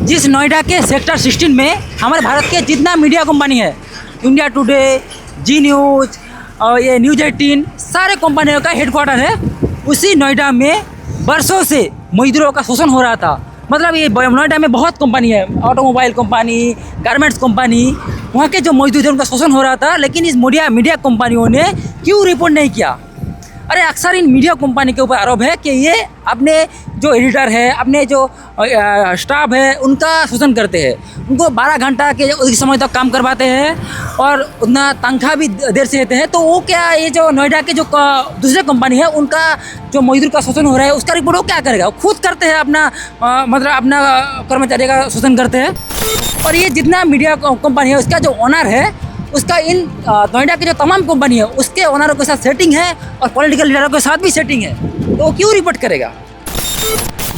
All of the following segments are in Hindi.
जिस नोएडा के सेक्टर 16 में हमारे भारत के जितना मीडिया कंपनी है, इंडिया टुडे, जी न्यूज़ और ये न्यूज़ 18, सारे कंपनियों का हेडक्वार्टर है। उसी नोएडा में बरसों से मजदूरों का शोषण हो रहा था। मतलब ये नोएडा में बहुत कंपनी है, ऑटोमोबाइल कंपनी, गारमेंट्स कंपनी, वहाँ के जो मजदूर थे उनका शोषण हो रहा था। लेकिन इस मीडिया कंपनियों ने क्यों रिपोर्ट नहीं किया? अरे अक्सर इन मीडिया कंपनी के ऊपर आरोप है कि ये अपने जो एडिटर है, अपने जो स्टाफ है, उनका शोषण करते हैं। उनको 12 घंटा के समय तक काम करवाते हैं और उतना तनख्वाह भी देर से देते हैं। तो वो क्या, ये जो नोएडा के जो दूसरे कंपनी है, उनका जो मजदूर का शोषण हो रहा है उसका रिपोर्ट वो क्या करेगा? वो खुद करते हैं, अपना मतलब अपना कर्मचारी का शोषण करते हैं। और ये जितना मीडिया कंपनी है उसका जो ओनर है, उसका इन नोएडा के जो तमाम कंपनी है उसके ओनरों के साथ सेटिंग है और पॉलिटिकल लीडरों के साथ भी सेटिंग है। तो वो क्यों रिपोर्ट करेगा?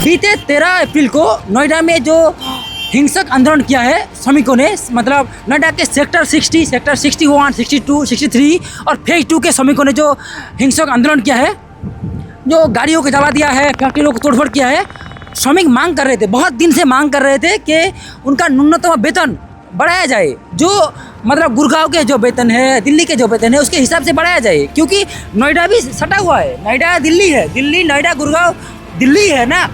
बीते 13 अप्रैल को नोएडा में जो हिंसक आंदोलन किया है श्रमिकों ने, मतलब नोएडा के सेक्टर 60, सेक्टर 61, 62, 63 और फेज 2 के श्रमिकों ने जो हिंसक आंदोलन किया है, जो गाड़ियों को जला दिया है, फैक्ट्रियों को तोड़फोड़ किया है। श्रमिक मांग कर रहे थे, बहुत दिन से मांग कर रहे थे कि उनका न्यूनतम वेतन बढ़ाया जाए। जो मतलब गुड़गांव के जो वेतन है, दिल्ली के जो वेतन है, उसके हिसाब से बढ़ाया जाए। क्योंकि नोएडा भी सटा हुआ है, नोएडा दिल्ली है, दिल्ली नोएडा गुड़गांव दिल्ली है ना,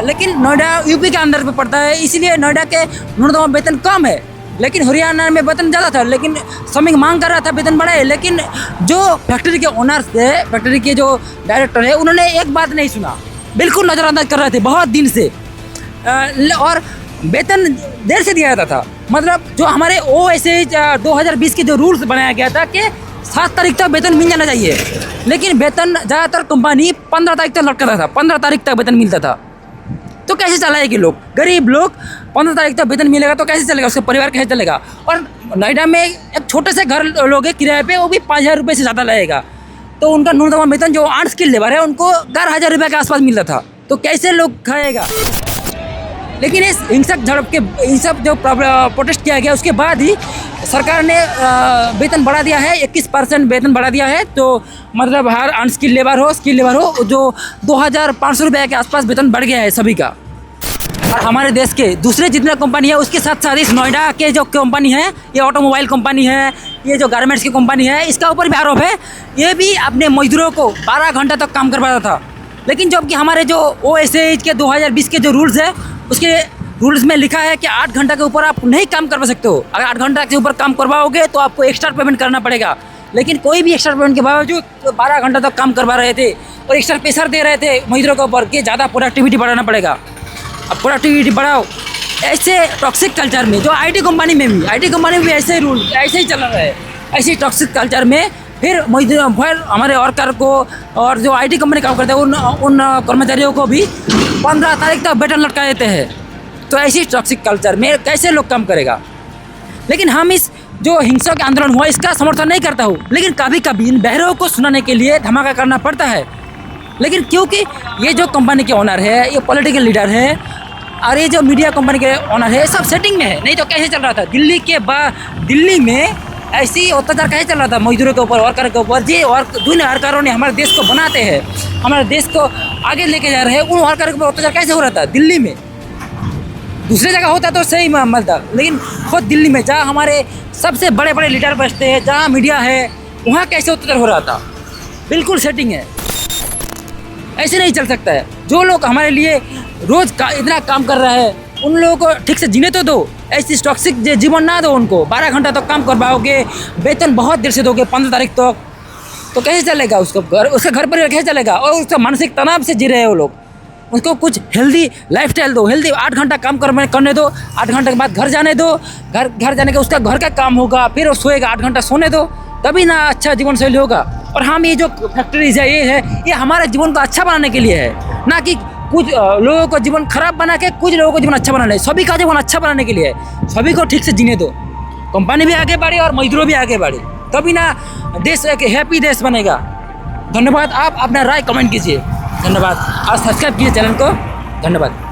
लेकिन नोएडा यूपी के अंदर पे पड़ता है, इसीलिए नोएडा के न्यूनतम वेतन कम है। लेकिन हरियाणा में वेतन ज़्यादा था, लेकिन श्रमिक मांग कर रहा था वेतन बढ़ाए। लेकिन जो फैक्ट्री के ओनर्स थे, फैक्ट्री के जो डायरेक्टर है, उन्होंने एक बात नहीं सुना, बिल्कुल नज़रअंदाज कर रहे थे बहुत दिन से। और वेतन देर से दिया जाता था। मतलब जो हमारे OSH 2020 के जो रूल्स बनाया गया था कि 7 तारीख तक वेतन मिल जाना चाहिए, लेकिन वेतन ज़्यादातर कंपनी 15 तारीख तक लटकाता था, 15 तारीख तक वेतन मिलता था। तो कैसे चलाएगी लोग? गरीब लोग 15 तारीख तक वेतन मिलेगा तो कैसे चलेगा? उसका परिवार कैसे चलेगा? और नोएडा में एक छोटे से घर लोग किराए पे, वो भी 5,000 रुपये से ज़्यादा लगेगा। तो उनका न्यूनतम वेतन जो अनस्किल्ड लेबर है उनको 11,000 रुपये के आसपास मिलता था। तो कैसे लोग खाएगा? लेकिन इस हिंसक झड़प के, इन सब जो प्रोटेस्ट किया गया उसके बाद ही सरकार ने वेतन बढ़ा दिया है, 21% वेतन बढ़ा दिया है। तो मतलब हर अनस्किल्ड लेबर हो, स्किल लेबर हो, जो 2,500 रुपये के आसपास वेतन बढ़ गया है सभी का। और हमारे देश के दूसरे जितने कंपनी है उसके साथ साथ इस नोएडा के जो कंपनी है, ये ऑटोमोबाइल कंपनी है, ये जो गारमेंट्स की कंपनी है, इसका ऊपर भी आरोप है। ये भी अपने मजदूरों को 12 घंटा तक काम करवाता था। लेकिन जबकि हमारे जो OSH के 2020 के जो रूल्स है, उसके रूल्स में लिखा है कि 8 घंटा के ऊपर आप नहीं काम करवा सकते हो। अगर 8 घंटा के ऊपर काम करवाओगे तो आपको एक्स्ट्रा पेमेंट करना पड़ेगा। लेकिन कोई भी एक्स्ट्रा पेमेंट के बावजूद 12 घंटा तक काम करवा रहे थे और एक्स्ट्रा प्रेशर दे रहे थे मजदूरों के ऊपर कि ज़्यादा प्रोडक्टिविटी बढ़ाना पड़ेगा। अब प्रोडक्टिविटी बढ़ाओ। ऐसे टॉक्सिक कल्चर में, जो IT कंपनी में भी ऐसे ही रूल, ऐसे ही चल रहा है। ऐसे टॉक्सिक कल्चर में फिर मजदूर, फिर हमारे वर्कर को और जो IT कंपनी काम करते हैं उन कर्मचारियों को भी 15 तारीख तक वेतन लटका देते हैं। तो ऐसी टॉक्सिक कल्चर में कैसे लोग काम करेगा? लेकिन हम इस जो हिंसक आंदोलन हुआ इसका समर्थन नहीं करता हूँ, लेकिन कभी कभी इन बहरों को सुनाने के लिए धमाका करना पड़ता है। लेकिन क्योंकि ये जो कंपनी के ओनर है, ये पॉलिटिकल लीडर है और ये जो मीडिया कंपनी के ओनर है, सब सेटिंग में है। नहीं तो कैसे चल रहा था दिल्ली में ऐसी अत्याचार कैसे चल रहा था मजदूरों के ऊपर, वर्कर के ऊपर? जी, और जिन वर्करों ने हमारे देश को बनाते हैं, हमारे देश को आगे लेके जा रहे हैं, उन वर्करों के ऊपर अत्याचार कैसे हो रहा था दिल्ली में? दूसरी जगह होता तो सही मिलता, लेकिन खुद दिल्ली में जहाँ हमारे सबसे बड़े बड़े लीडर बसते हैं, जहाँ मीडिया है, वहाँ कैसे अत्याचार हो रहा था? बिल्कुल सेटिंग है। ऐसे नहीं चल सकता है। जो लोग हमारे लिए रोज़ इतना काम कर रहा है, उन लोगों को ठीक से जीने तो दो। ऐसी टॉक्सिक जीवन ना दो उनको। 12 घंटा तक काम करवाओगे, वेतन बहुत देर से दोगे 15 तारीख तक, तो कैसे चलेगा? उसका घर पर कैसे चलेगा? और उसका मानसिक तनाव से जी रहे हैं वो लोग। उसको कुछ हेल्दी लाइफस्टाइल दो, हेल्दी 8 घंटा काम करने दो, 8 घंटे के बाद घर जाने दो। घर जाने के उसका घर का काम होगा, फिर वो सोएगा, 8 घंटा सोने दो, तभी ना अच्छा जीवन शैली होगा। और हम ये जो फैक्ट्रीज है, ये हमारे जीवन को अच्छा बनाने के लिए है, ना कि कुछ लोगों को जीवन खराब बना के कुछ लोगों को जीवन अच्छा बनाना है। सभी का जीवन अच्छा बनाने के लिए है। सभी को ठीक से जीने दो। कंपनी भी आगे बढ़े और मजदूरों भी आगे बढ़े, तभी ना देश एक हैप्पी देश बनेगा। धन्यवाद। आप अपना राय कमेंट कीजिए। धन्यवाद। और सब्सक्राइब कीजिए चैनल को। धन्यवाद।